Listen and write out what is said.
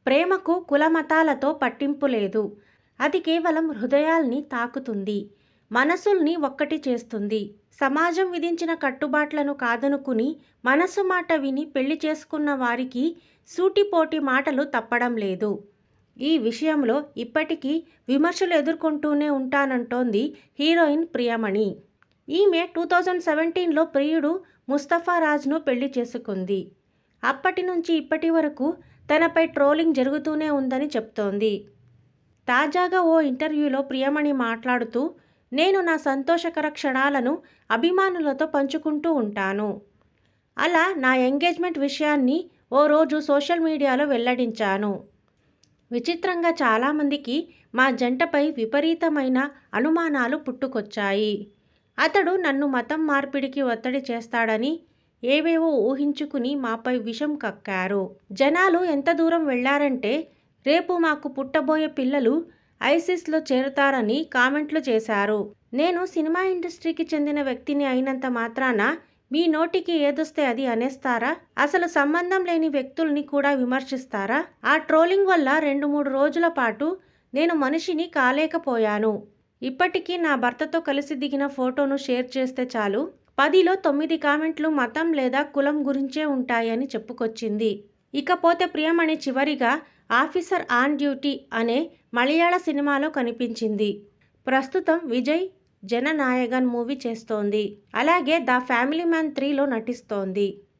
ప్రేమకు కులమతాలతో పట్టింపు లేదు. అది కేవలం హృదయాల్ని తాకుతుంది. మనసుల్ని ఒక్కటి చేస్తుంది. సమాజం విధించిన కట్టుబాట్లను కాదనుకుని, మనసు మాట విని పెళ్లి చేసుకున్న వారికి సూటిపోటి మాటలు తప్పడం లేదు. ఈ విషయంలో ఇప్పటికీ విమర్శలు ఎదుర్కొంటూనే ఉంటానంటోంది హీరోయిన్ ప్రియమణి. ఈమె 2017లో ప్రియుడు ముస్తఫా రాజ్ను పెళ్లి చేసుకుంది. అప్పటి నుంచి ఇప్పటి వరకు తనపై ట్రోలింగ్ జరుగుతూనే ఉందని చెప్తోంది. తాజాగా ఓ ఇంటర్వ్యూలో ప్రియమణి మాట్లాడుతూ, నేను నా సంతోషకర క్షణాలను అభిమానులతో పంచుకుంటూ ఉంటాను. అలా నా ఎంగేజ్మెంట్ విషయాన్ని ఓ రోజు సోషల్ మీడియాలో వెల్లడించాను. విచిత్రంగా చాలామందికి మా జంటపై విపరీతమైన అనుమానాలు పుట్టుకొచ్చాయి. అతడు నన్ను మతం మార్పిడికి ఒత్తిడి చేస్తాడని ఏవేవో ఊహించుకుని మాపై విషం కక్కారు. జనాలు ఎంత దూరం వెళ్లారంటే, రేపు మాకు పుట్టబోయే పిల్లలు ఐసిస్లో చేరతారని కామెంట్లు చేశారు. నేను సినిమా ఇండస్ట్రీకి చెందిన వ్యక్తిని అయినంత మాత్రాన మీ నోటికి ఏదొస్తే అది అనేస్తారా? అసలు సంబంధం లేని వ్యక్తుల్ని కూడా విమర్శిస్తారా? ఆ ట్రోలింగ్ వల్ల 2-3 రోజుల పాటు నేను మనిషిని కాలేకపోయాను. ఇప్పటికీ నా భర్తతో కలిసి దిగిన ఫోటోను షేర్ చేస్తే చాలు 10లో 9 కామెంట్లు మతం లేదా కులం గురించే ఉంటాయని చెప్పుకొచ్చింది. ఇకపోతే ప్రియమణి చివరిగా 'ఆఫీసర్ ఆన్ డ్యూటీ' అనే మలయాళ సినిమాలో కనిపించింది. ప్రస్తుతం విజయ్ జననాయగన్ మూవీ చేస్తోంది. అలాగే 'ద ఫ్యామిలీ మ్యాన్ 3లో నటిస్తోంది.